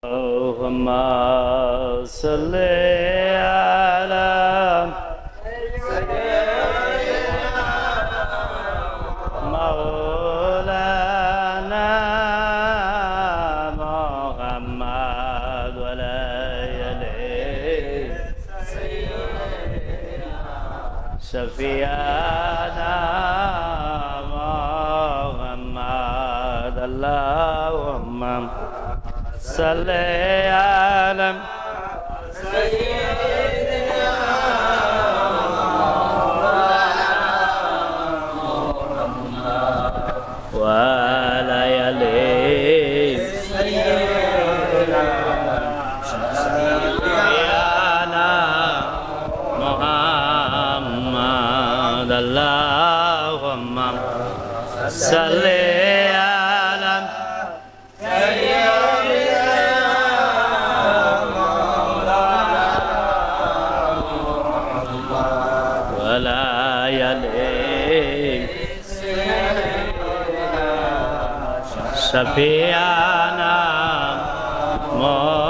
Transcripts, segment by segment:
اللهم صل على مولانا محمد وعلى آله شفيعنا محمد اللهم صل على سيدنا وعلى آله سيدنا محمد اللهم صل على শফিয়ানা মুহাম্মদ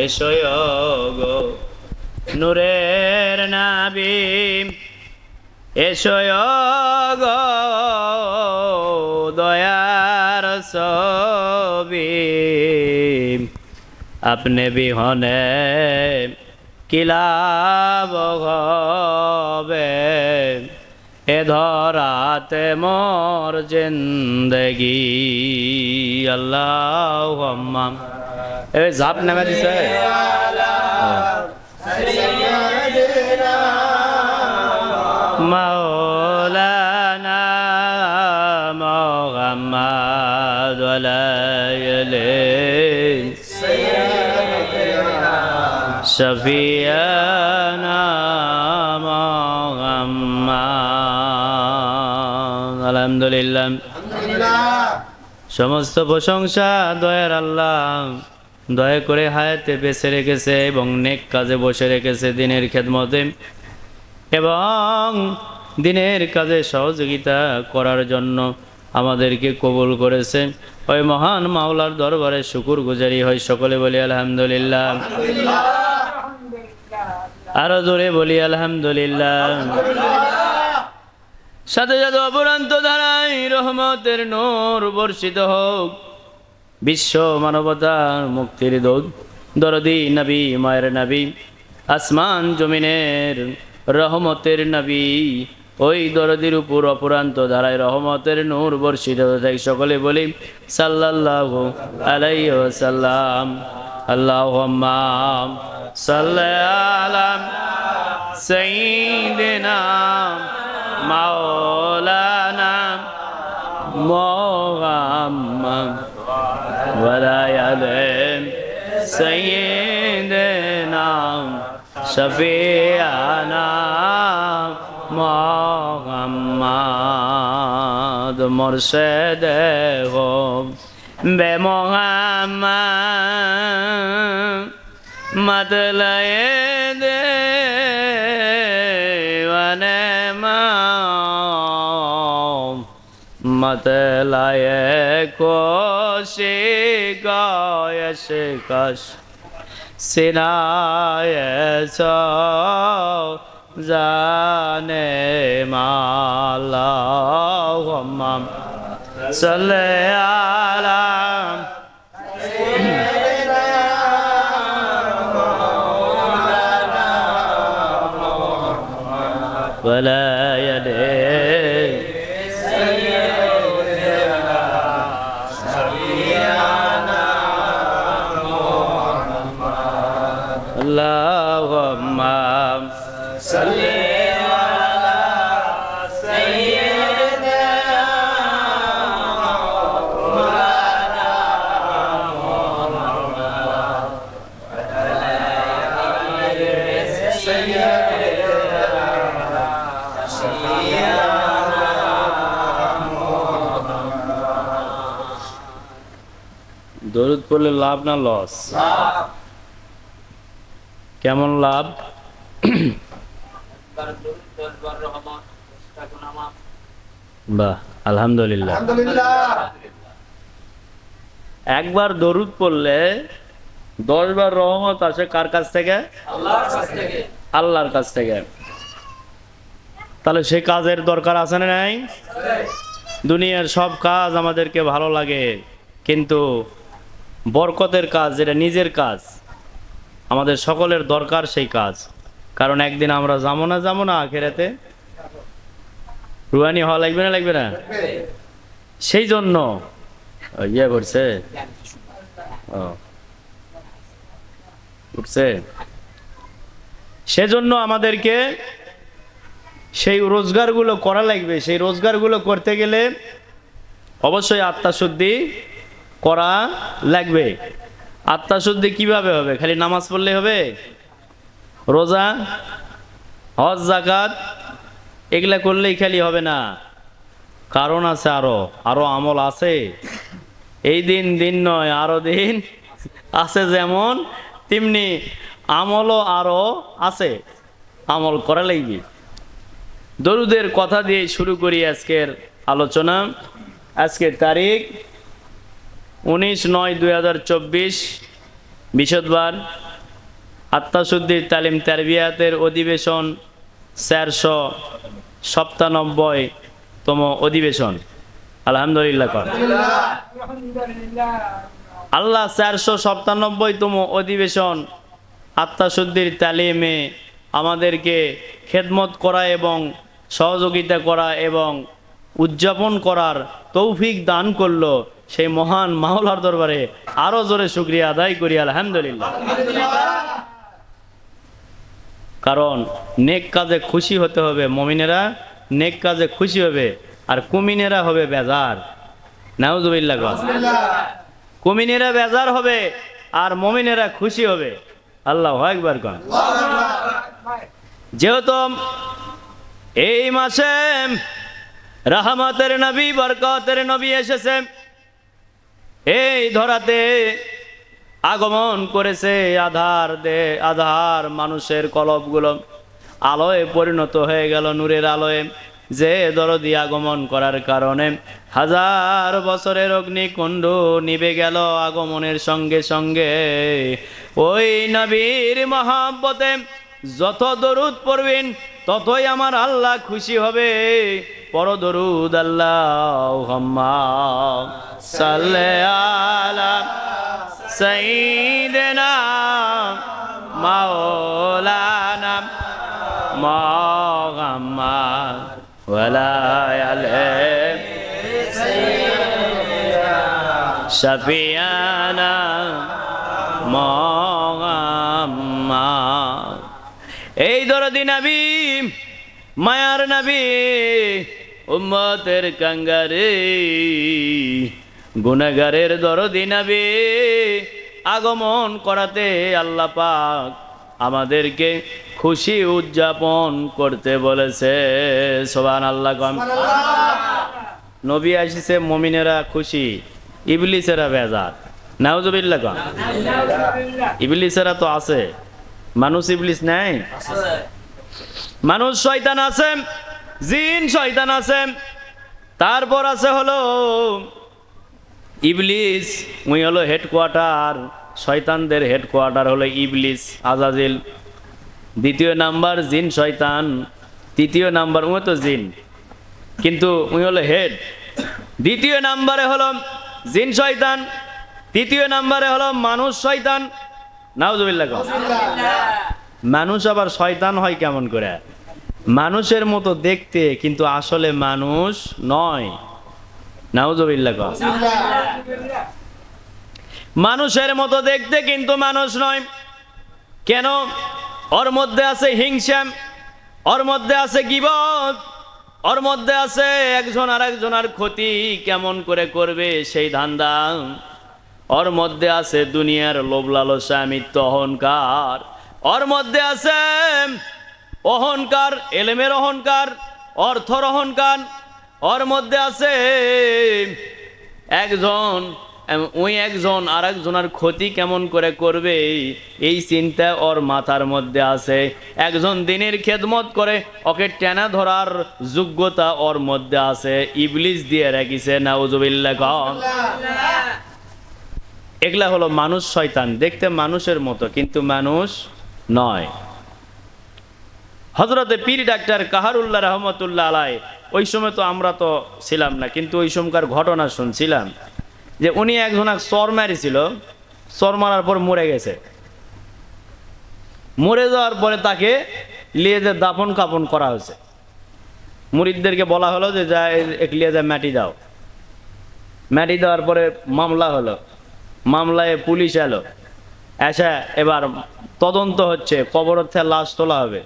এসো গো নূরের নবী এসো গো দয়ার ছবি আপনি বিহনে কি লাভ হবে এ ধরাতে মোর জিন্দগি আল্লাহুম্মা এ জাপ নামে দিছে মাওলানা মুহাম্মদ ওয়ালা আলিহি শফিয়ানা আলহামদুলিল্লাহ সমস্ত প্রশংসা দয়ার আল্লাহ দয়া করে হায়াতে বেঁচে রেখেছে এবং নেক কাজে বসে রেখেছে দিনের খেদমতে এবং দিনের কাজে সহযোগিতা করার জন্য আমাদেরকে কবুল করেছে ওই মহান মাওলার দরবারে শুকর গুজারি হয় সকলে বলি আলহামদুলিল্লাহ আরো জোরে বলি আলহামদুলিল্লাহ সাথে সাথে অপরান্ত ধারায় রহমতের নূর বর্ষিত হোক বিশ্ব মানবতার মুক্তির দূত দরদি নবী মায়ের নবী আসমান জমিনের রহমতের নবী ওই দরদির উপর অপরান্ত ধারায় রহমতের নূর বর্ষিত থাকে সকলে বলি সাল্লাল্লাহু আলাইহি ওয়াসাল্লাম আল্লাহুম্মা সাল্লি আলা সাইয়্যিদিনা মাওলানা মুহাম্মদ ওয়ালা আলিহি সাইয়্যিদিনা শফিয়ানা মুহাম্মদ মুরশিদে গো বে মুহাম্মদ মতলায়ে দে मतलाए कोशी गायश कश सिनाए सो जाने माला सल्ले आला वला यदे Allahumma salli ala sayyidina Maulana Muhammad wa ala alihi sayyidina shafi'ana Muhammad দরুদ পড়লে লাভ না লস কেমন লাভ বাহ আলহামদুলিল্লাহ একবার দরুদ পড়লে 10 বার রহমত আসে কার কাছ থেকে? আল্লাহর কাছ থেকে। তাহলে সে কাজের দরকার আছে না নাই? দুনিয়ার সব কাজ আমাদেরকে ভালো লাগে, কিন্তু বরকতের কাজ, যেটা নিজের কাজ, আমাদের সকলের দরকার সেই কাজ। কারণ একদিন আমরা যাবো না আখিরাতে, রুহানি হওয়া লাগবে না? সেই জন্য ইয়ে করছে উঠছে, সেজন্য আমাদেরকে সেই রোজগারগুলো করা লাগবে। সেই রোজগারগুলো করতে গেলে অবশ্যই আত্মাশুদ্ধি করা লাগবে। আত্মাশুদ্ধি কিভাবে হবে? খালি নামাজ পড়লে হবে? রোজা, হজ, যাকাত এগুলা করলেই খালি হবে না, কারণ আছে, আরো আমল আছে। এই দিন নয়, আরো দিন আছে, যেমন তেমনি আমলও আরো আছে, আমল করা লাগবে। দরুদের কথা দিয়ে শুরু করি আজকের আলোচনা। আজকের তারিখ 19/9/2024, বৃহস্পতিবার। আত্মাশুদ্ধির তালিম তারবিয়াতের অধিবেশন 497তম অধিবেশন। আলহামদুলিল্লাহ। আল্লাহ 497তম অধিবেশন আত্মাশুদ্ধির তালিমে আমাদেরকে খেদমত করা এবং সহযোগিতা করা এবং উদযাপন করার তৌফিক দান করলো। সেই মহান মাওলার দরবারে আরো জোরে শুকরিয়া আদায় করি, আলহামদুলিল্লাহ। কারণ নেক কাজে খুশি হতে হবে, মুমিনেরা নেক কাজে খুশি হবে, আর কুমিনেরা হবে বেজার। নাউজুবিল্লাহ। কুমিনেরা বেজার হবে আর মুমিনেরা খুশি হবে। আল্লাহু আকবার। যেহেতু এই মাসে রহমতের নবী, বরকতের নবী এসেছে, এই ধরাতে আগমন করেছে, আধার মানুষের কলবগুলো আলোয় পরিণত হয়ে গেল, নূরের আলোয়। যে দরদি আগমন করার কারণে 1000 বছরের অগ্নিকুণ্ড নিভে গেল আগমনের সঙ্গে সঙ্গে। ওই নবীর মহব্বতে যত দরুদ পড়বেন ততই আমার আল্লাহ খুশি হবে। পর দরুদ আল্লাহুম্মা সাল্লি আলা সাইয়্যিদিনা মাওলানা মুহাম্মাদ ওয়ালা আলিহি শাফিয়ানা মুহাম্মাদ। এই দরদি নবী, মায়ার নবী, উম্মতের কাঙ্গারে, গুনাহগারের দরদি নবী আগমন করাতে আল্লাহ পাক আমাদেরকে খুশি উদযাপন করতে বলেছে। সুবহানাল্লাহ। নবী আসিছে, মুমিনেরা খুশি, ইবলিসেরা বেজার। নাউজুবিল্লাহ। ইবলিসেরা তো আছে, মানুষ ইবলিস নাই? মানুষ শয়তান আছে, জিন শয়তান আছে, তারপর আছে হলো ইবলিস। উই হলো হেডকোয়ার্টার, শয়তানদের হেডকোয়ার্টার হলো ইবলিস, আজাজিল। দ্বিতীয় নাম্বার জিন শয়তান, তৃতীয় নাম্বার উই তো জিন, কিন্তু উই হলো হেড। দ্বিতীয় নাম্বারে হলো জিন শয়তান, তৃতীয় নাম্বারে হলো মানুষ শয়তান। নাউজুবিল্লাহ। মানুষ আবার শয়তান হয় কেমন করে? মানুষের মতো দেখতে, কিন্তু আসলে মানুষ নয়। নাউজুবিল্লাহ। মানুষের মতো দেখতে কিন্তু মানুষ নয়। কেন? ওর মধ্যে আছে হিংসা, ওর মধ্যে আছে গীবত, ওর মধ্যে আছে একজন আর একজনের ক্ষতি কেমন করে করবে সেই ধান্দা, ওর মধ্যে আছে দুনিয়ার লোভ লালসা, মৃত্যু, অহংকার, ওর মধ্যে আছে অহংকার, এলেমের অহংকার, অর্থর অহংকার, ওর মধ্যে আছে একজন আর একজনের ক্ষতি কেমন করে করবে এই চিন্তা ওর মাথার মধ্যে আছে। একজন দিনের খেদমত করে ওকে টেনা ধরার যোগ্যতা ওর মধ্যে আছে, ইবলিস দিয়ে রেখেছে। নাউজুবিল্লাহ। এগুলা হলো মানুষ শয়তান, দেখতে মানুষের মতো কিন্তু মানুষ নয়। হযরতে পীর ডাক্তার কাহারুল্লাহ রহমতুল্লাহ আলাই, ওই সময় তো আমরা তো ছিলাম না, কিন্তু ওই সময়কার ঘটনা শুনছিলাম যে উনি একজন চর মারিছিল, চর মারার পর মরে গেছে। মরে যাওয়ার পরে তাকে লিয়ে যে দাফন কাফন করা হয়েছে। মুরিদদেরকে বলা হলো যে যা লিয়ে যা মাটি দাও। মাটি দেওয়ার পরে মামলা হলো, মামলায় পুলিশ এলো, এসে এবার তদন্ত হচ্ছে, কবর থেকে লাশ তোলা হবে।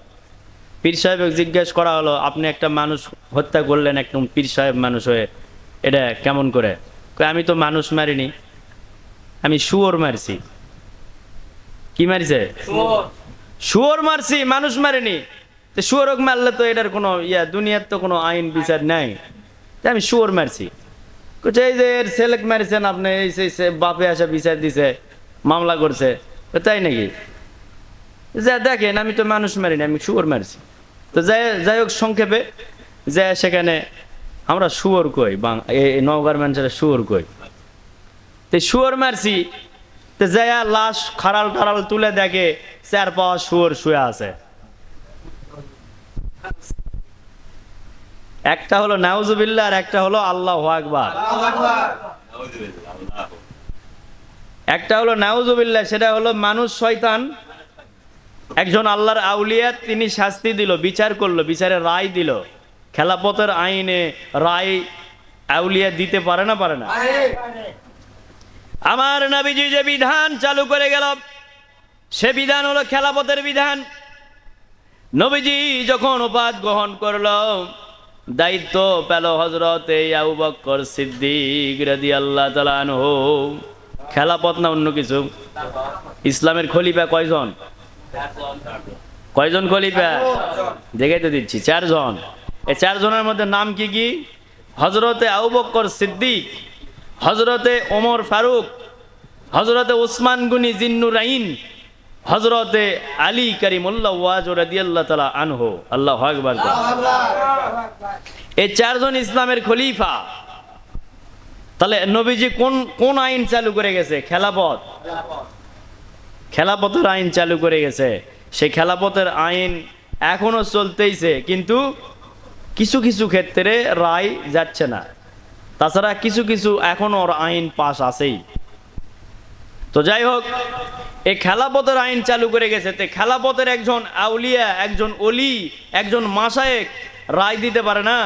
পীর সাহেব জিজ্ঞেস করা হলো, আপনি একটা মানুষ হত্যা করলেন একদম পীর সাহেব মানুষ হয়ে, এটা কেমন করে? আমি তো মানুষ মারিনি, আমি শুয়োর মারছি। কি মারিছে? শুয়োর মারছি, মানুষ মারিনি। তো শুয়োরক মারলে তো এটার কোনো দুনিয়ার তো কোনো আইন বিচার নাই, আমি শুয়োর মারছি। এই যে এর ছেলেক মারিছেন আপনি, এই বাপে আসা বিচার দিছে, মামলা করছে, তাই নাকি? যা দেখেন আমি তো মানুষ মারিনি, আমি শুয়োর মারছি। তো যাই হোক সংক্ষেপে যে সেখানে আমরা শুয়োর কই, নওগাঁর মানুষের শুয়োর কই। তো শুয়োর মারছি, তো যাইয়া লাশ খাড়াল টাড়াল তুলে দেখে 4 পাওয়া শুয়োর শুয়ে আছে। একটা হলো নাউজুবিল্লাহ আর একটা হলো আল্লাহু আকবার। একটা হলো নাউজুবিল্লাহ, সেটা হলো মানুষ শয়তান। একজন আল্লাহর আউলিয়া, তিনি শাস্তি দিল, বিচার করলো, বিচারের রায় দিল। খেলাপথের আইনে রায় আউলিয়া দিতে পারে না? পারে না? আমার নবীজি যে বিধান চালু করে গেল, সে বিধান হলো খেলাপথের বিধান। নবীজি যখন ওফাত গ্রহণ করলো, দায়িত্ব পেল হযরতে আবু বকর সিদ্দিক রাদিয়াল্লাহু তাআলা আনহু। খেলাপথ না অন্য কিছু? ইসলামের খলিফা কয়জন? কয়জন খলিফা? দেখাই তো দিচ্ছি, 4 জন। এই 4 জনের মধ্যে নাম কি কি? হযরতে আবু বকর সিদ্দিক, হযরতে ওমর ফারুক, হযরতে উসমান গনি জিন্নুরাইন, হযরতে আলী কারিমুল্লাহ ওয়াজ রাদিয়াল্লাহু তাআলা আনহু। আল্লাহু আকবার। এই 4 জন ইসলামের খলিফা। তাহলে নবীজি কোন আইন চালু করে গেছে? খেলাপথ। খেলাপথের আইন চালু করে গেছে। সেই খেলাপথের আইন এখনো চলতেইছে, কিন্তু কিছু কিছু ক্ষেত্রে রায় যাচ্ছে না। তাছাড়া কিছু কিছু এখনো আইন পাশ আছেই। তো যাই হোক, এই খেলাপথের আইন চালু করে গেছে। তো খেলাপথের একজন আউলিয়া, একজন ওলি, একজন মাশায়েখ রায় দিতে পারে না?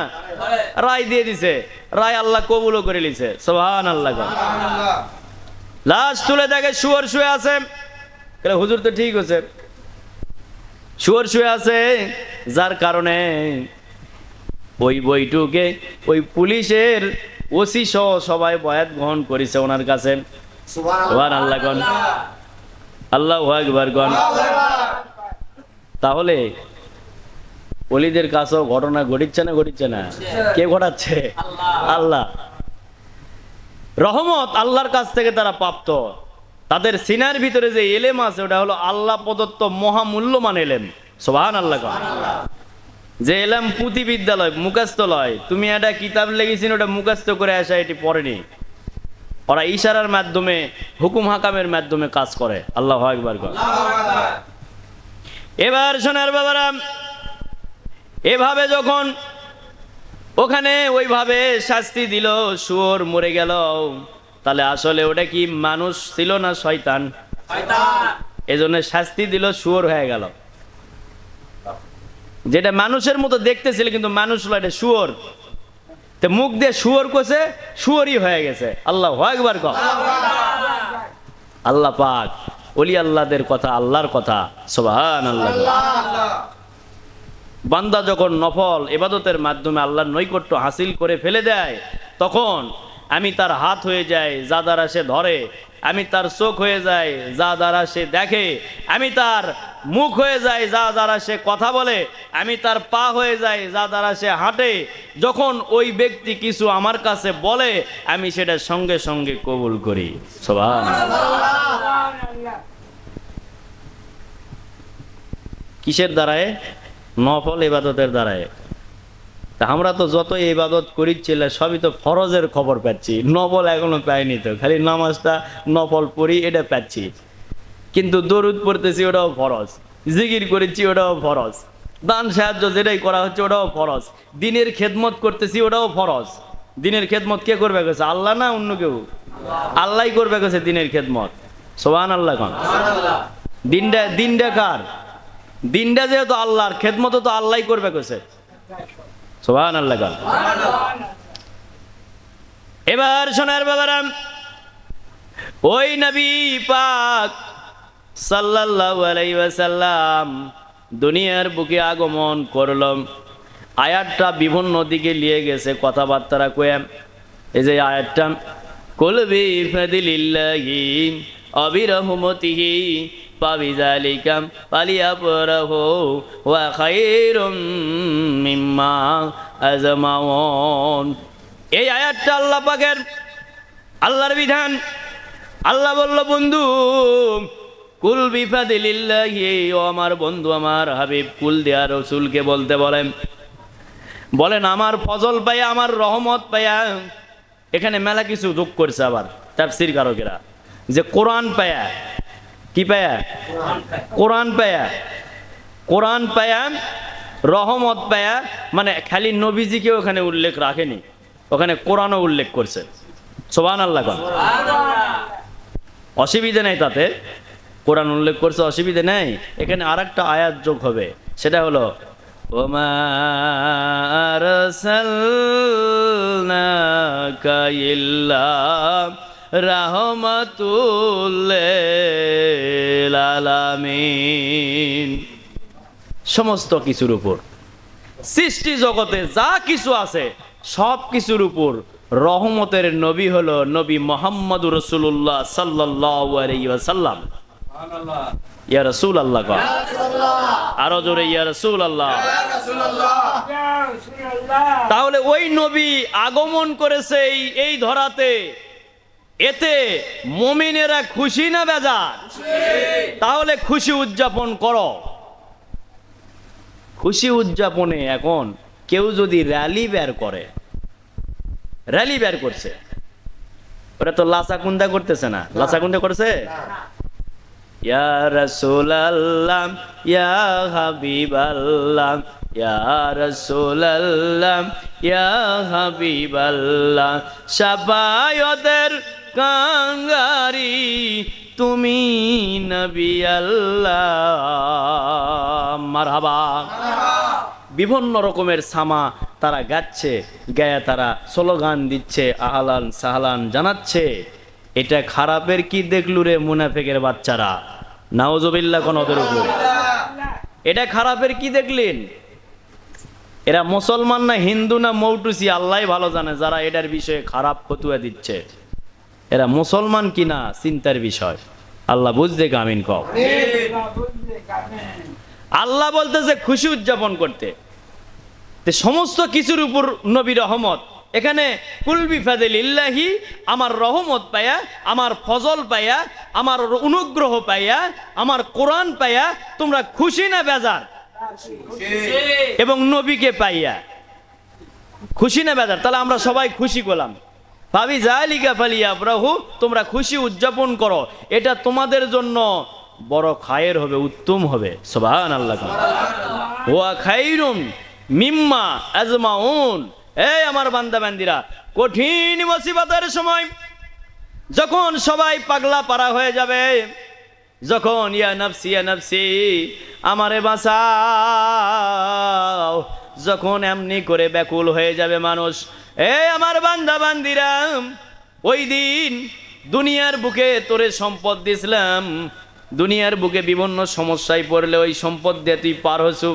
রায় দিয়ে দিছে, রায় আল্লাহ কবুলও করে নিছে। সুবহানাল্লাহ। লাশ তুলে দেখে শুয়োর শুয়ে আছে। হুজুর তো ঠিক আছে, শুয়োর শুয়ে আছে, যার কারণে ওই বইটুকে ওই পুলিশের ওসি সহ সবাই বয়াত গ্রহণ করেছে ওনার কাছে। সুবহানাল্লাহ গণ, আল্লাহু আকবার গণ। তাহলে ওলিদের কাছেও ঘটনা ঘটিচ্ছে না? ঘটিচ্ছে না? কে ঘটাচ্ছে? আল্লাহ। রহমত আল্লাহর কাছ থেকে তারা প্রাপ্ত। তাদের সিনার ভিতরে যে এলেম আছে, ওটা হলো আল্লাহ প্রদত্ত মহামূল্যমান এলেম। সুবহানাল্লাহ। যে এলেম পুঁথি বিদ্যালয় মুখস্থ লয়, তুমি একটা কিতাব লেগেছিস, ওটা মুখস্থ করে আসা, এটি পড়েনি। ওরা ইশারার মাধ্যমে, হুকুম হাকামের মাধ্যমে কাজ করে। আল্লাহু আকবার। এবার সোনার বাবারা, এভাবে যখন ওখানে ওইভাবে শাস্তি দিল, শুয়োর মরে গেল, তাহলে আসলে ওটা কি মানুষ ছিল না শয়তান? এজন্য শাস্তি দিল, শুয়োর হয়ে গেল। যেটা মানুষের মতো দেখতেছিল কিন্তু মানুষ হলো, এটা শুয়োর। তো মুখ দিয়ে শুয়োর কইছে, শুয়োরই হয়ে গেছে। আল্লাহু আকবার। আল্লাহ পাক ওলি আল্লাহদের কথা, আল্লাহর কথা। সুবহানাল্লাহ। বান্দা যখন নফল ইবাদতের মাধ্যমে আল্লাহর নৈকট্য হাসিল করে ফেলে দেয়, তখন আমি তার হাত হয়ে যাই, যা দ্বারা সে ধরে। আমি তার চোখ হয়ে যাই, যা দ্বারা সে দেখে। আমি তার মুখ হয়ে যাই, যা দ্বারা সে কথা বলে। আমি তার পা হয়ে যাই, যা দ্বারা সে হাঁটে। যখন ওই ব্যক্তি কিছু আমার কাছে বলে, আমি সেটা সঙ্গে সঙ্গে কবুল করি। সুবহানাল্লাহ। কিসের দ্বারায়? নফল ইবাদতের দ্বারায়। তা আমরা তো যত ইবাদত করিচ্ছিল সবই তো ফরজের খবর পাচ্ছি, নফল এখনো পাইনি, তো খালি নামাজটা নফল পড়ি এটা পাচ্ছি, কিন্তু দরুদ পড়তেছি ওটাও ফরজ, জিকির করেছি ওটাও ফরজ, দান সাহায্য যেটাই করা হচ্ছে ওটাও ফরজ, দিনের খেদমত করতেছি ওটাও ফরজ। দিনের খেদমত কে করবে গেছে? আল্লাহ না অন্য কেউ? আল্লাহ করবে গেছে দিনের খেদমত। সুবহানাল্লাহ। কোন দিনটা কার? দিনটা যেহেতু আল্লাহর, খেদমত তো আল্লাহ করবে গেছে। সুবহানাল্লাহ। এবার সোনার বাবারা, ওই নবী পাক সাল্লাল্লাহু আলাইহি ওয়াসাল্লাম দুনিয়ার বুকে আগমন করলাম। আয়াতটা বিভিন্ন দিকে নিয়ে গেছে কথাবার্তা কয়ে। এই যে আয়াতটা, কুল বিফাদিলিল্লাহি অবিরহমতিহি ফাবিযালিকা ফালিয়াফরাহু ওয়া খায়রুম মিম্মা আজমাউন। এই আয়াতটা আল্লাহ পাকের, আল্লাহর বিধান। আল্লাহ বলল, বন্ধু কুল বিফাদিলিল্লাহি, ও আমার বন্ধু আমার হাবিব, কুল দেয়া রাসূলকে বলতে বলেন আমার ফজল পায়া, আমার রহমত পায়া। এখানে মেলা কিছু যোগ করছে আবার তাফসীর কারকেরা, যে কোরআন পায়া, কি পায়া? কোরআন পায়া, কোরআন পায়া, রহমত পায়া, মানে খালি নবীজিকে ওখানে উল্লেখ রাখেনি, ওখানে কোরআনও উল্লেখ করছে। সুবহানাল্লাহ। অসুবিধা নেই তাতে, কোরআন উল্লেখ করছে, অসুবিধা নেই। এখানে আর একটা আয়াত যোগ হবে, সেটা হলো ওমা আরসালনাকা ইল্লা রাহমাতুল লিল আলামিন। সমস্ত কিছুর উপর, সৃষ্টি জগতে যা কিছু আছে সব কিছুর উপর রহমতের নবী হলো নবী মুহাম্মদুর রাসূলুল্লাহ সাল্লাল্লাহু আলাইহি ওয়াসাল্লাম। ইয়া রাসূলুল্লাহ, আরো জোরে ইয়া রাসূলুল্লাহ। তাহলে ওই নবী আগমন করেছে এই ধরাতে, এতে মুমিনেরা খুশি না বেজার? তাহলে খুশি উদযাপন করো। খুশি উদযাপনে এখন কেউ যদি র্যালি বের করে, র্যালি বের করছে, ওরা তো লাচাকুন্দা করতেছে না, লাচাকুন্দা করছে। ইয়া রাসূলুল্লাহ, ইয়া হাবিবাল্লাহ, ইয়া রাসূলুল্লাহ, ইয়া হাবিবাল্লাহ, শাফায়াতের কাঙ্গারি তুমি নবী আল্লাহ, মারহাবা। বিভিন্ন রকমের সামা তারা গাচ্ছে, গায়ে তারা স্লোগান দিচ্ছে, আহলান সাহলান জানাচ্ছে। এটা খারাপের কি দেখলু রে মুনাফিকের বাচ্চারা? নাউজুবিল্লাহ। কোন ওদের উপর এটা খারাপের কি দেখলেন? এরা মুসলমান না হিন্দু না মৌটুসি আল্লাহ ভালো জানে, যারা এটার বিষয়ে খারাপ ফতুয়া দিচ্ছে। এরা মুসলমান কিনা চিন্তার বিষয়, আল্লাহ বুঝতে আমিন কও। আল্লাহ বলতেছে খুশি উদযাপন করতে, সমস্ত কিছুর উপর নবী রহমত। এখানে কুল বিফাদিলিল্লাহি, আমার রহমত পায়া, আমার ফজল পায়া, আমার অনুগ্রহ পায়া, আমার কোরআন পায়া তোমরা খুশি না বেজার? এবং নবীকে পাইয়া খুশি না বেজার? তাহলে আমরা সবাই খুশি করলাম। ভাবি যালিকা ফালিয়াফরাহু, তোমরা খুশি উদযাপন করো, এটা তোমাদের জন্য বড় খায়ের হবে, উত্তম হবে। সুবহানাল্লাহ। ওয়া খায়রুম মিম্মা আজমাউন। এই আমার বান্দা বান্দিরা, কঠিন মুসিবতের সময় যখন সবাই পাগলা পারা হয়ে যাবে, যখন ইয়া নাফসি ইয়া নাফসি আমারে বাঁচাও, যখন এমনি করে ব্যাকুল হয়ে যাবে মানুষ, এই আমার বান্দা বান্দিরা, ওই দিন দুনিয়ার বুকে তোরে সম্পদ দিছিলাম, দুনিয়ার বুকে বিভিন্ন সমস্যায় পড়লে ওই সম্পদ দিয়ে তুই পার হছু,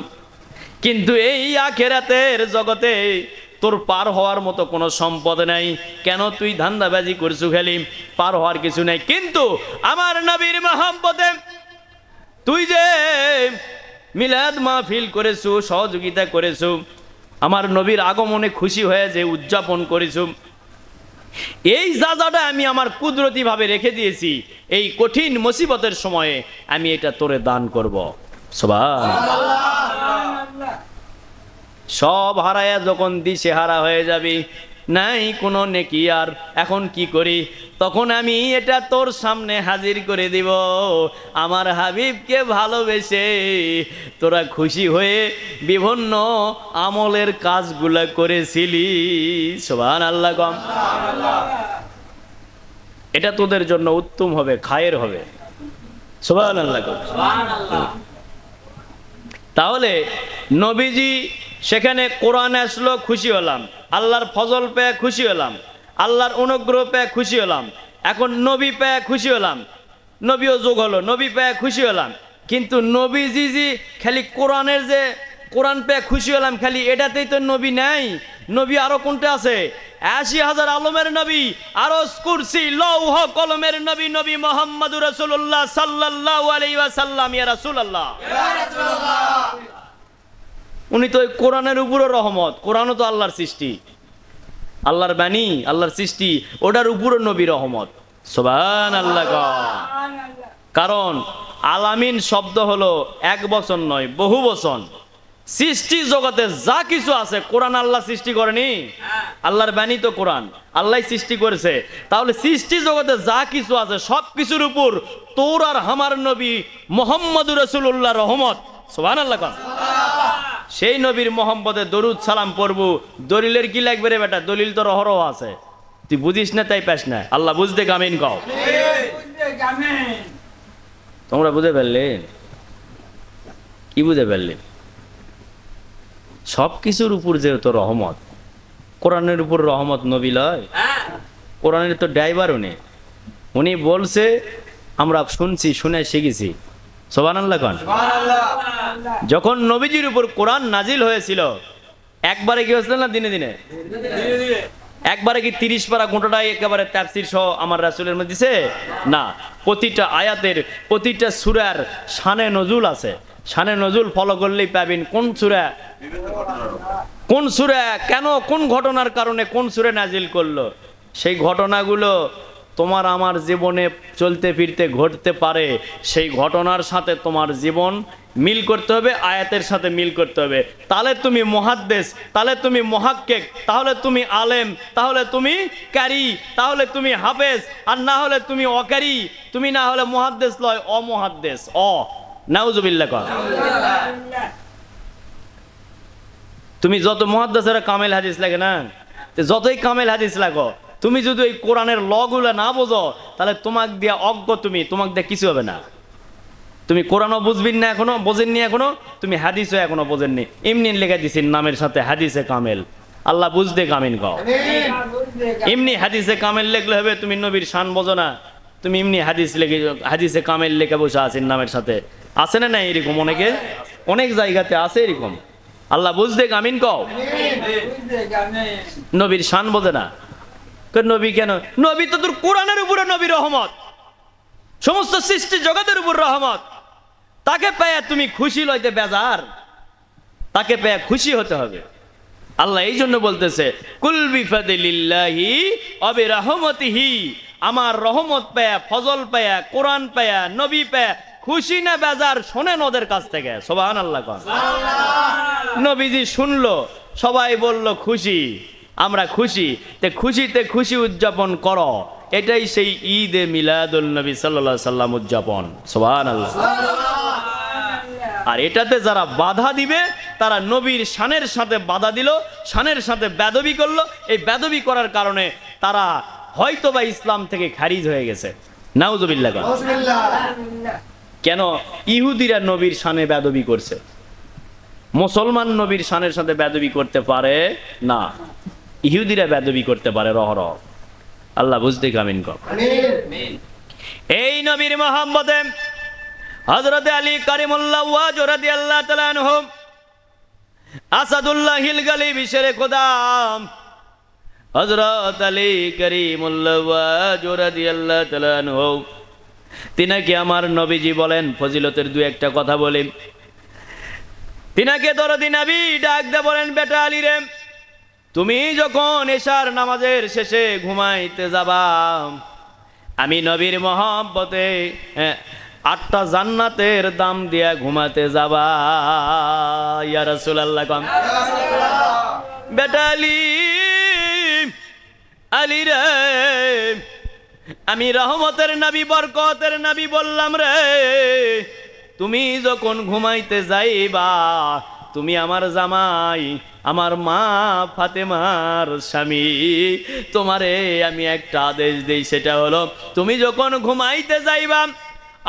কিন্তু এই আখিরাতের জগতে তোর পার হওয়ার মতো কোনো সম্পদ নাই। কেন? তুই ধান্দাবাজি করছু, খালি পার হওয়ার কিছু নাই। কিন্তু আমার নবীর মহব্বতে তুই যে মিলাদ মাহফিল করেছু, সহযোগিতা করেছু, আমার নবীর আগমনে খুশি হয়ে যে উদযাপন করেছু, এই যাজাটা আমি আমার কুদরতি ভাবে রেখে দিয়েছি। এই কঠিন মুসিবতের সময়ে আমি এটা তোরে দান করব। সুবহানাল্লাহ। সব হারায়া যখন দিশেহারা হয়ে যাবি, নাই কোনো নেকি আর, এখন কি করি? তখন আমি এটা তোর সামনে হাজির করে দিব, আমার হাবিবকে ভালোবেসে তোরা খুশি হয়ে বিভিন্ন আমলের কাজগুলা করেছিলি। সুবহানাল্লাহ কম। এটা তোদের জন্য উত্তম হবে, খায়ের হবে। সুবহানাল্লাহ কম। তাহলে নবীজি সেখানে কোরআন আসলো, খুশি হলাম, আল্লাহর ফজল পেয়ে খুশি হলাম, আল্লাহর অনুগ্রহ পেয়ে খুশি হলাম, এখন নবী পেয়ে খুশি হলাম, নবীও যোগ হলো, নবী পেয়ে খুশি হলাম। কিন্তু নবীজি খালি কোরআনের যে কোরআন পেয়ে খুশি হলাম খালি এটাতেই তো নবী নাই। নবী আরো কোনটা আছে? ৮০,০০০ আলমের নবী, আরশ কুরসি লৌহ কলমের নবী, নবী মুহাম্মদুর রাসূলুল্লাহ সাল্লাল্লাহু আলাইহি ওয়াসাল্লাম। ইয়া রাসূলুল্লাহ, উনি তো ওই কোরআনের উপরও রহমত। কোরআনও তো আল্লাহর সৃষ্টি, আল্লাহর বাণী, আল্লাহর সৃষ্টি, ওটার উপরও নবী রহমত। সুবহানাল্লাহ। কারণ আলামিন শব্দ হলো এক বচন নয়, বহু বচন। সৃষ্টি জগতে যা কিছু আছে কোরআন আল্লাহ সৃষ্টি করেনি? আল্লাহর বাণী তো কোরআন আল্লাহ সৃষ্টি করেছে। তাহলে সৃষ্টি জগতে যা কিছু আছে সব কিছুর উপর তোর আর আমার নবী মুহাম্মদুর রাসূলুল্লাহ রহমত। সুবহানাল্লাহ। সেই নবীর মোহাম্মদে দরুদ সালাম পড়বো, দলিলের কি লাগবে রে বেটা? দলিল তো রহরহ আছে, তুই বুঝিস না তাই পাস না। আল্লাহ বুঝতে কামিন কও। তোমরা বুঝে ফেললে? কি বুঝে ফেললে? সব কিছুর উপর যেহেতু রহমত, কোরআনের উপর রহমত নবী লয়? কোরআনের তো ড্রাইভার উনি, উনি বলছে আমরা শুনছি, শুনে শিখেছি। সুবহানাল্লাহ। যখন নবীজির উপর কোরআন নাজিল হয়েছিল একবারে কি হয়েছিল না দিনে দিনে? একবারে কি 30 পারা গোটাটাই একেবারে তাফসীর সহ আমার রাসূলের মধ্যে দিছে? না, প্রতিটা আয়াতের প্রতিটা সূরার শানে নজুল আছে। শানে নজুল ফলো করলেই পাবেন কোন সূরা কোন সূরা কেন কোন ঘটনার কারণে কোন সূরা নাজিল করলো। সেই ঘটনাগুলো তোমার আমার জীবনে চলতে ফিরতে ঘটতে পারে, সেই ঘটনার সাথে তোমার জীবন মিল করতে হবে, আয়াতের সাথে মিল করতে হবে। তাহলে তুমি মুহাদ্দিস, তাহলে তুমি মুহাক্কিক, তাহলে তুমি আলেম, তাহলে তুমি কারি, তাহলে তুমি হাফেজ। আর না হলে তুমি অকারি, তুমি না হলে মুহাদ্দিস লয় অমুহাদ্দিস। নাউজুবিল্লাহ। তুমি যত মুহাদ্দিসেরা কামেল হাদিস লাগে না, যতই কামেল হাদিস লাগো, তুমি যদি ওই কোরআনের লগুলো না বোঝো তাহলে তোমাক দিয়া অজ্ঞ, তোমাক দিয়ে কিছু হবে না। তুমি কোরআনও বুঝবিন না, এখনো বোঝেননি, এখনো তুমি হাদিসও এখনো বোঝেননি। এমনি লেখা দিছেন নামের সাথে হাদিসে কামেল। আল্লাহ বুঝতে কামিন কও। এমনি হাদিসে কামেল লেখলে হবে? তুমি নবীর শান বোঝো না, তুমি এমনি হাদিসে কামেল লেখা বসে আছেন নামের সাথে। আছে না না এরকম? অনেক জায়গাতে আছে এরকম। আল্লাহ বুঝতে কামিন কও। নবীর শান বোঝে না। নবী কেন? নবী তো তোর কোরআনের উপরে নবী রহমত, সমস্ত সৃষ্টি জগতের উপর রহমত। তাকে পেয়ে তুমি খুশি লইতে বেজার, তাকে পেয়ে খুশি হতে হবে। আল্লাহ এই জন্য বলতেছে কুল বিফাদিলিল্লাহি ওয়া বিরহমাতিহি, আমার রহমত পেয়ে, ফজল পেয়ে, কোরআন পেয়ে, নবী পেয়ে খুশি না বেজার শোনেন ওদের কাছ থেকে। সুবহানাল্লাহ। নবীজি শুনলো, সবাই বলল খুশি, আমরা খুশি। খুশিতে খুশি উদযাপন করো, এটাই সেই ঈদে মিলাদুল নবী সাল্লাল্লাহু আলাইহি সাল্লাম উদযাপন। সুবহানাল্লাহ। আর এটাতে যারা বাধা দিবে তারা নবীর শানের সাথে বাধা দিল, শানের সাথে বেদবি করলো। এই বেদবি করার কারণে তারা হয়তোবা ইসলাম থেকে খারিজ হয়ে গেছে। নাউজুবিল্লাহ। কেন? ইহুদিরা নবীর শানে বেদবি করছে, মুসলমান নবীর শানের সাথে বেদবি করতে পারে না, ইহুদিরা বেদবি করতে পারে রহরহ। আল্লাহ বুঝতে কামিন কর। এই নবীর মুহাম্মদে হযরত আলী কারিমুল্লাহ ওয়াজ রাদিয়াল্লাহু তাআলা আনহু আসাদুল্লাহিল গালিবি শেরে খোদা হযরত আলী কারিমুল্লাহ ওয়াজ রাদিয়াল্লাহু তাআলা আনহু তিনাকে আমার নবীজি বলেন, ফজিলতের দুই একটা কথা বলি। তিনাকে দরদি নবী ডাক দে বলেন, বেটা আলী রে, তুমি যখন এশার নামাজের শেষে ঘুমাইতে যাবা, আমি নবীর মহব্বতে 8টা জান্নাতের দাম দিয়া ঘুমাতে যাবা। ইয়া রাসূলুল্লাহ। বেটা আলী, আলী রে, আমি রহমতের নবী বরকতের নবী বললাম রে, তুমি যখন ঘুমাইতে যাইবা, তুমি আমার জামাই, আমার মা ফাতেমার স্বামী, তোমারে আমি একটা আদেশ দেই, সেটা হলো তুমি যখন ঘুমাইতে যাইবা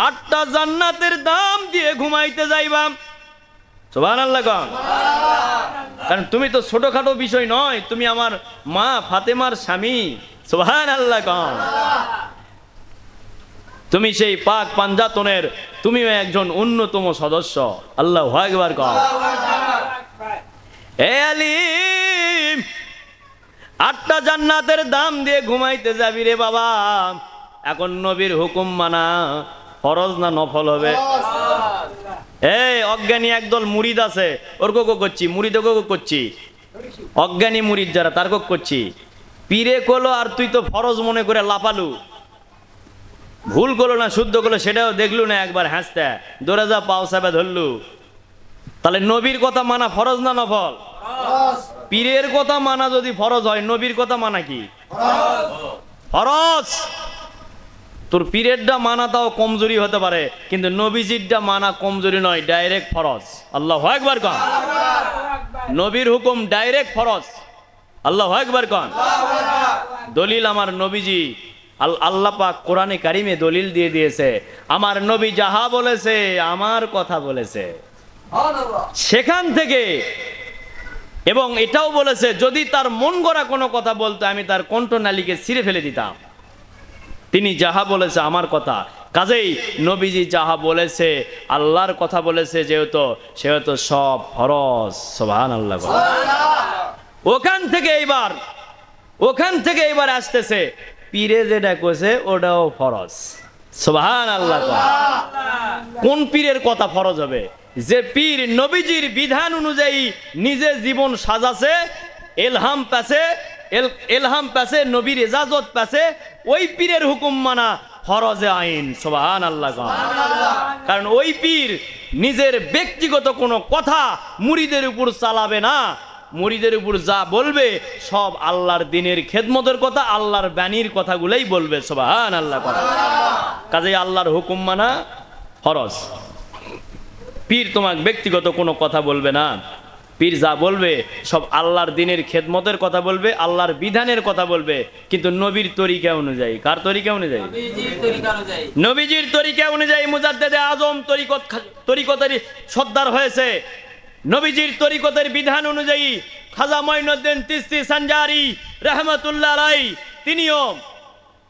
8টা জান্নাতের দাম দিয়ে ঘুমাইতে যাইবা। সুবহানাল্লাহ। কারণ তুমি তো ছোটখাটো বিষয় নয়, তুমি আমার মা ফাতেমার স্বামী। সুবহানাল্লাহ। তুমি সেই পাক পাঞ্জাতনের, তুমি একজন অন্যতম সদস্য। আল্লাহু আকবার। এ আলী, 8টা জান্নাতের দাম দিয়ে ঘুমাইতে যাবি রে বাবা। এখন নবীর হুকুম মানা ফরজ না নফল হবে? এই অজ্ঞানী একদল মুরিদ আছে, ওর কোকো করছি, মুরিদ কোকো করছি, অজ্ঞানী মুরিদ যারা তার কোক করছি। পীরে কলো আর তুই তো ফরজ মনে করে লাপালু, ভুল করলো না শুদ্ধ করলো সেটাও দেখলু না, একবার হাসতে দৌড়ে যা পাও সাবে ধরলু। তাহলে নবীর কথা মানা ফরজ না নফল? পীরের কথা মানা যদি ফরজ হয়, নবীর কথা মানা কি ফরজ? তোর পীরেরটা মানা তাও কমজোরি হতে পারে, কিন্তু নবীজিরটা মানা কমজোরি নয়, ডাইরেক্ট ফরজ। আল্লাহু আকবার কন। নবীর হুকুম ডাইরেক্ট ফরজ। আল্লাহু আকবার কন। দলিল আমার নবীজি, আল্লাহ পাক কোরআনে কারিমে দলিল দিয়ে দিয়েছে, আমার নবী যাহা বলেছে আমার কথা বলেছে। সেখান থেকে এবং এটাও বলেছে, যদি তার মন গড়া কোনো কথা বলতো আমি তার কণ্ঠনালীকে ছিঁড়ে ফেলে দিতাম। তিনি যাহা বলেছে আমার কথা, কাজেই নবীজি যাহা বলেছে আল্লাহর কথা বলেছে, যেহেতু সেহেতু সব ফরজ। সুবহানাল্লাহ। ওখান থেকে এবার আসতেছে পীরে যেটা কইছে ওটাও ফরজ। সুবহানাল্লাহ। কোন পীরের কথা ফরজ হবে? যে পীর নবীজির বিধান অনুযায়ী নিজে জীবন সাজাছে, এলহাম পাছে, নবীর ইজাজত পাছে, ওই পীরের হুকুম মানা ফরজে আইন। সুবহানাল্লাহ। কারণ ওই পীর নিজের ব্যক্তিগত কোনো কথা মুরিদের উপর চালাবে না, মুরিদের উপর যা বলবে সব আল্লাহর দ্বীনের খেদমতের কথা, আল্লাহর বাণীর কথাগুলোই বলবে। সুবহানাল্লাহ। কাজেই আল্লাহর হুকুম মানা ফরজ। পীর তোমাকে ব্যক্তিগত কোনো কথা বলবে না, পীর যা বলবে সব আল্লাহর দ্বীনের খেদমতের কথা বলবে, আল্লাহর বিধানের কথা বলবে, কিন্তু নবীর তরিকা অনুযায়ী। কার তরিকা অনুযায়ী? নবীজির তরিকা অনুযায়ী। মুজাদ্দেদে আজম তরিকতের সর্দার হয়েছে, নবীজির তরিকতের বিধান অনুযায়ী। খাজা মঈনুদ্দিন চিশতি সানজারি রাহমাতুল্লাহ আলাইহি, তিনিও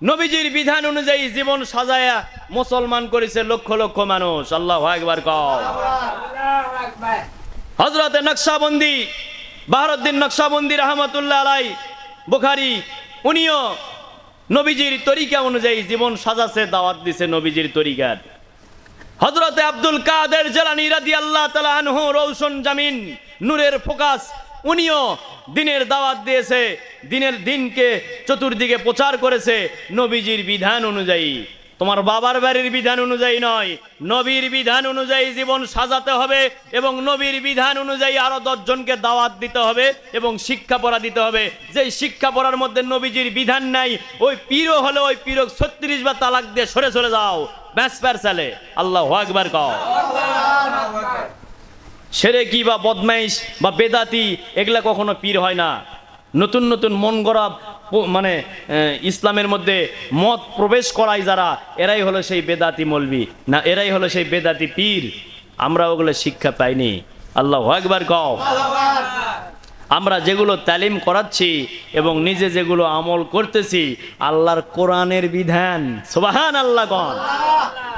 নবীজির বিধান অনুযায়ী জীবন সাজায়া মুসলমান করেছে লক্ষ লক্ষ মানুষ। আল্লাহু আকবার কও। হযরতে নকশবন্দি, বাহরউদ্দিন নকশবন্দি রাহমাতুল্লাহ আলাইহি বুখারী, উনিও নবীজির তরিকা অনুযায়ী জীবন সাজাছে, দাওয়াত দিছে নবীজির তরিকার। হযরতে আব্দুল কাদের জিলানী রাদিয়াল্লাহু তাআলা আনহু, রওশন জামিন, নূরের ফোকাস, উনিও দিনের দাওয়াত দিয়েছে, দিনকে চতুর্দিকে প্রচার করেছে নবীজির বিধান অনুযায়ী। তোমার বাবার বাড়ির বিধান অনুযায়ী নয়, নবীর বিধান অনুযায়ী জীবন সাজাতে হবে এবং নবীর বিধান অনুযায়ী আরো 10 জনকে দাওয়াত দিতে হবে এবং শিক্ষা পড়া দিতে হবে। যেই শিক্ষা পড়ার মধ্যে নবীজির বিধান নাই, ওই পীরও হলে ওই পীরক 36 বার তালাক দিয়ে সরে যাও, ব্যাস প্যার চালে। আল্লাহু আকবার কও। শিরকি বা বদমাইশ বা বেদাতি এগুলা কখনো পীর হয় না। নতুন নতুন মন গড়া মানে ইসলামের মধ্যে মত প্রবেশ করায় যারা, এরাই হলো সেই বেদাতি মৌলবি, না এরাই হলো সেই বেদাতি পীর। আমরা ওগুলো শিক্ষা পাইনি। আল্লাহু আকবার কও। আমরা যেগুলো তালিম করাচ্ছি এবং নিজে যেগুলো আমল করতেছি আল্লাহর কোরআনের বিধান। সুবহানাল্লাহ কন।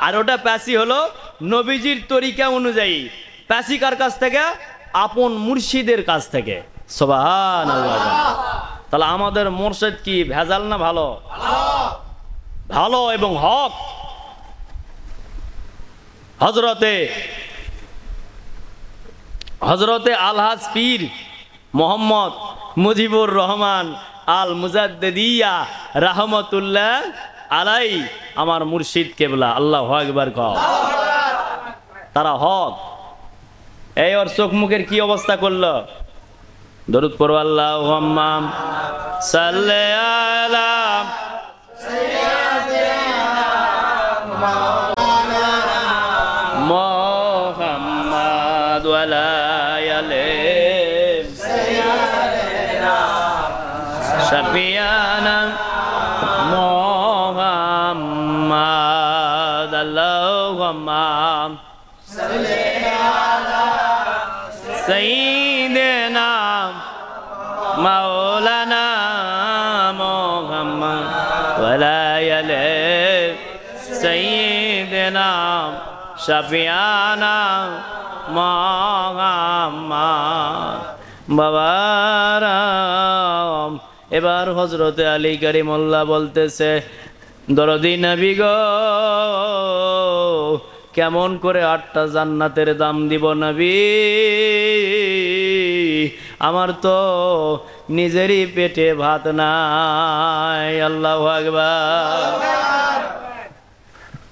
আর ওটা প্যাসি হলো নবীজির তরিকা অনুযায়ী। প্যাসি কার কাছ থেকে? আপন মুর্শিদের কাছ থেকে। সুবহানাল্লাহ। তাহলে আমাদের মুর্শিদ কি ভেজাল না ভালো? ভালো এবং হক। হজরতে আলহাজ পীর মোহাম্মদ মুজিবুর রহমান আল মুজাদ্দিদিয়া রাহমাতুল্লাহ আলাইহি আমার মুর্শিদ কেবলা। আল্লাহু আকবার কও। তারা হক। এই ওর চোখ মুখের কি অবস্থা করলো? দরুদ পড়ো আল্লাহুম্মা সাল্লি আলা মুহাম্মাদ ওয়া আলা আলি শাফিয়ানা মুহাম্মাদ আল্লাহুম্মা সাল্লি আলা সাইয়্যিদিনা মাওলানা মুহাম্মদ ওয়া আলা আলি সাইয়্যিদিনা শাফিয়ানা মুহাম্মদ বাবারাম। এবার হযরতে আলী কারিমুল্লাহ বলতেছে, দরদি নবী গো, কেমন করে 8টা জান্নাতের দাম দিব নবী? আমার তো নিজেরই পেটে ভাত নাই। আল্লাহু আকবার।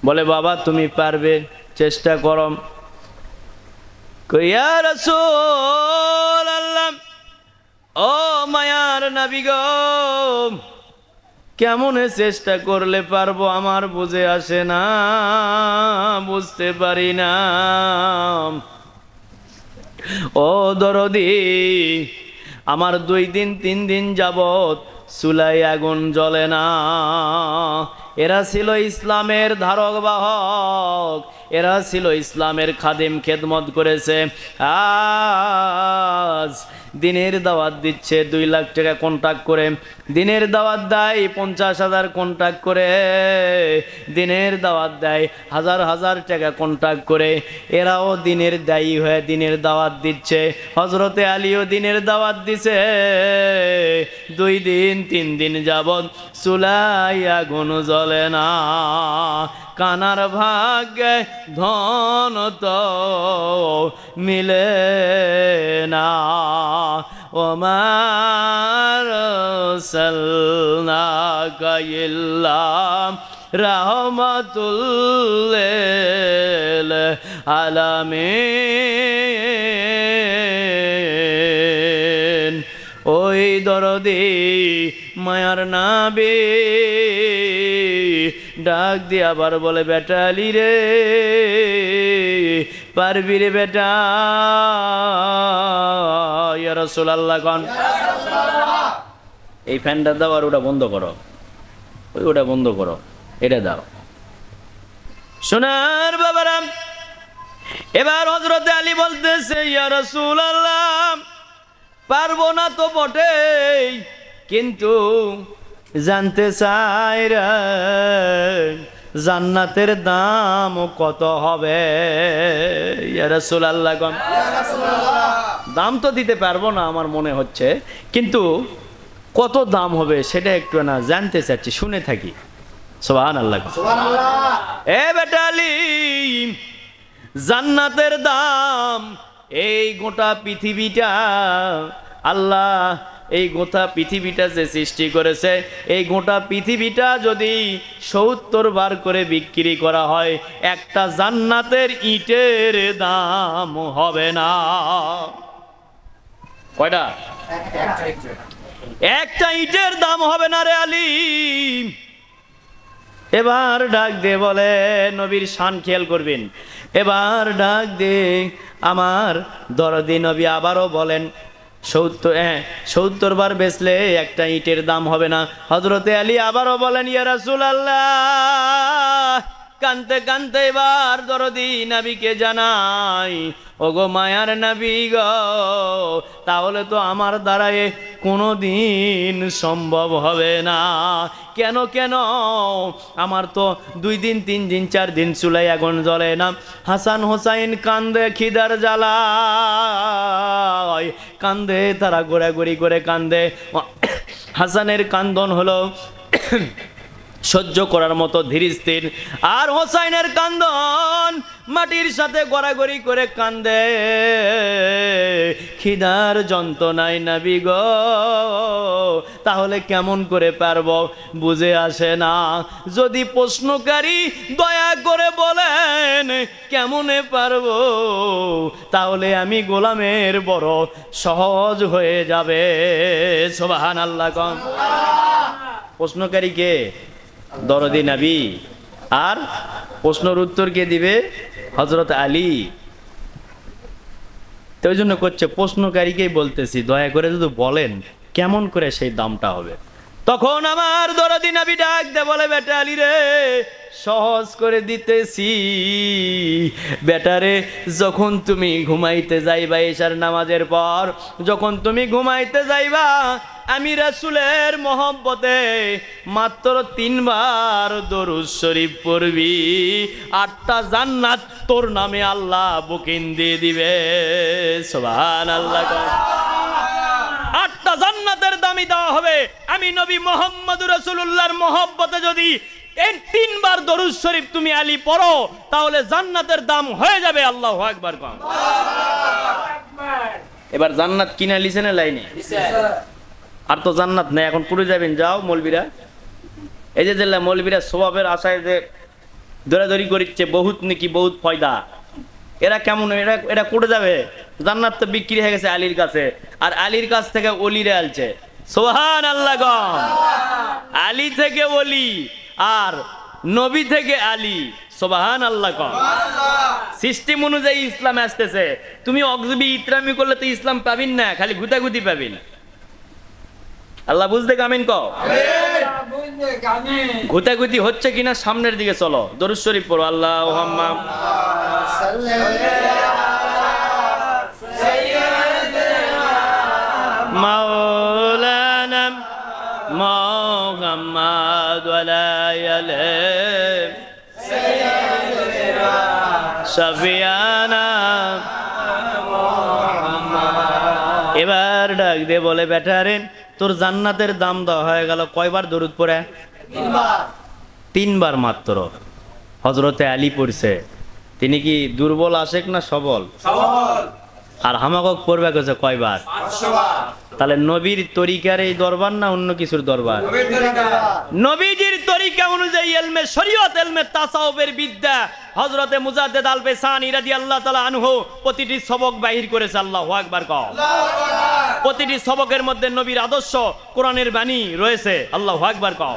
বলে বাবা তুমি পারবে, চেষ্টা করো। ইয়া রাসূলুল্লাহ, ও মায়ার নবী গো, কেমনে চেষ্টা করলে পারবো আমার বুঝে আসে না, বুঝতে পারি না। ও দরদি, আমার 2 দিন 3 দিন যাবত চুলায় আগুন জ্বলে না। এরা ছিল ইসলামের ধারক বাহক, এরা ছিল ইসলামের খাদিম, খেদমত করেছে। আজ দিনের দাওয়াত দিচ্ছে 2 লাখ টাকা কন্ট্রাক্ট করে, দিনের দাওয়াত দেয় 50,000 কন্ট্রাক্ট করে, দিনের দাওয়াত দেয় হাজার হাজার টাকা কন্ট্রাক্ট করে। এরাও দিনের দায়ী হয়ে দিনের দাওয়াত দিচ্ছে। হযরতে আলীও দিনের দাওয়াত দিছে। 2 দিন 3 দিন যাবত চুলায় আগুন জ্বলে না। কানার ভাগ্যে ধন তো মিলে না। ওমার সাল্লাকা ইল্লা রাহমাতুল আলামিন। ওই দরদি মায়ার নবী ডাক দিয়ে আবার বলে, বেটা আলী রে, পারবি রে বেটা? ইয়া রাসূলুল্লাহ কোন এই ফ্যানটা দাও আর ওটা বন্ধ করো, ওটা বন্ধ করো, এটা দাও। সোনার বাবারা, এবার হযরতে আলী বলতেছে, ইয়া রাসূলুল্লাহ, পারবো না তো বটেই, কিন্তু জানতে চাই রে জান্নাতের দাম কত হবে? ইয়া রাসূলুল্লাহ কোন দাম তো দিতে পারবো না আমার মনে হচ্ছে, কিন্তু কত দাম হবে সেটা একটু না জানতে চাচ্ছি, শুনে থাকি। সুবহানাল্লাহ, সুবহানাল্লাহ। এ বেটা আলী, জান্নাতের দাম এই গোটা পৃথিবীটা, আল্লাহ এই গোটা পৃথিবীটা যে সৃষ্টি করেছে, এই গোটা পৃথিবীটা যদি 70 বার করে বিক্রি করা হয়, একটা জান্নাতের ইটের দাম হবে না। কয়টা? একটা ইটের দাম হবে না রে আলী। এবার ডাক দে বলে, নবীর শান খেয়াল করবেন। এবার ডাক দে আমার দরদি নবী আবারও বলেন, 70 বার বেচলে একটা ইটের দাম হবে না। হযরতে আলী আবারও বলেন, ইয়া রাসূলুল্লাহ, কানতে কানতে এবার দরদি নবীকে জানাই, ওগো মায়ার নবী গো, তাহলে তো আমার দ্বারায় কোনোদিন সম্ভব হবে না। কেন কেন? আমার তো 2 দিন 3 দিন 4 দিন চুলায় আগুন জ্বলে না। হাসান হোসাইন কান্দে খিদার জ্বালায়, কান্দে, তারা ঘোরাঘুরি করে কান্দে। হাসানের কান্দন হলো সহ্য করার মতো ধীর স্থির। আর হোসাইনের কান্দন মাটির সাথে গড়াগড়ি করে কান্দে, খিদার যন্ত্রণায় নবী গো, তাহলে কেমন করে পারব বুঝে আসে না। যদি প্রশ্নকারী দয়া করে বলেন কেমনে পারব, তাহলে আমি গোলামের বড় সহজ হয়ে যাবে। সুবহানাল্লাহ। কম প্রশ্নকারী কে? দরদি নবী। আর প্রশ্নের উত্তর কে দিবে? হযরত আলী। তো ওই জন্য করছে প্রশ্নকারীকেই বলতেছি, দয়া করে যদি বলেন কেমন করে সেই দামটা হবে। তখন আমার দরদি নবী ডাক দে বলে, বেটা আলী রে, সহজ করে দিতেছি। বেটারে, যখন তুমি ঘুমাইতে যাইবা এশার নামাজের পর, যখন তুমি ঘুমাইতে যাইবা, আমি রাসূলের মহব্বতে মাত্র 3 বার দরুদ শরীফ পড়বি, 8টা জান্নাত তোর নামে আল্লাহ বুকিং দিয়ে দিবে। সুবহানাল্লাহ। 8টা জান্নাতের দামি দেওয়া হবে। আমি নবী মুহাম্মদুর রাসূলুল্লাহর মহব্বতে যদি এই 3 বার দরুদ শরীফ তুমি আলী পড়ো, তাহলে জান্নাতের দাম হয়ে যাবে। আল্লাহু আকবার। এবার জান্নাত কিনা লিছে না লাইনে? আর তো জান্নাত নেই। এখন করে যাবেন, যাও মৌলবীরা, এই যে মৌলবীরা স্বভাবের আশায় যে দৌড়াদৌড়ি করছে, বহুত নাকি বহুত ফয়দা, এরা কেমন, এরা করে যাবে। জান্নাত তো বিক্রি হয়ে গেছে আলীর কাছে, আর আলীর কাছ থেকে অলিরে আলছে। সুবহানাল্লাহ। আলী থেকে অলি আর নবী থেকে আলী। সুবহানাল্লাহ। সিস্টেম অনুযায়ী ইসলাম আসতেছে। তুমি অগজবি ইতরামি করলে তো ইসলাম পাবিন না, খালি গুতাগুতি পাবিন। আল্লাহ বুঝতে কামিন কও। গুতাগুতি হচ্ছে কিনা সামনের দিকে চলো, দরুদ শরীফ পড়ো। আল্লাহুম্মা মাওলানা মুহাম্মদ ওয়ালা আলিহি সাইয়্যিদিনা শাফিয়ানা। এবার ডাক দিয়ে বলে, বেটারে, তোর জান্নাতের দাম দেওয়া হয়ে গেল। কয়বার দরুদ পড়ে? 3 বার মাত্র। হযরতে আলী পড়ছে। তিনি কি দুর্বল আশেক না সবল? আর হামাকক পড়বে গেছে কয়বার? 500 বার। তাহলে নবীর তরিকার এই দরবার না অন্য কিছুর দরবার? নবীজির তরিকা অনুযায়ী ইলমে শরীয়ত, ইলমে তাসাউফের বিদ্যা হযরতে মুজাদ্দিদ আল বেসানি রাদিয়াল্লাহু তাআলা আনহু প্রতিটি সবক বাহির করেছে। আল্লাহু আকবার। কও। প্রতিটি সবকের মধ্যে নবীর আদর্শ, কোরআনের বাণী রয়েছে। আল্লাহু আকবার। কও।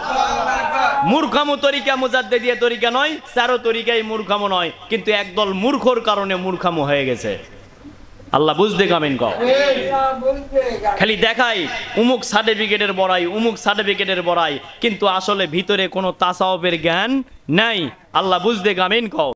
মূর্খামু তরিকা মুজাদ্দিদিয়া তরিকা নয়, চারো তরিকাই মূর্খামু নয়, কিন্তু একদল মূর্খর কারণে মূর্খামু হয়ে গেছে। আল্লাহ বুঝতে কামেন কও। খালি দেখাই উমুক সার্টিফিকেটের বড়াই, উমুক সার্টিফিকেটের বড়াই, কিন্তু আসলে ভিতরে কোনো তাসাউফের জ্ঞান নাই। আল্লাহ বুঝতে কামেন কও।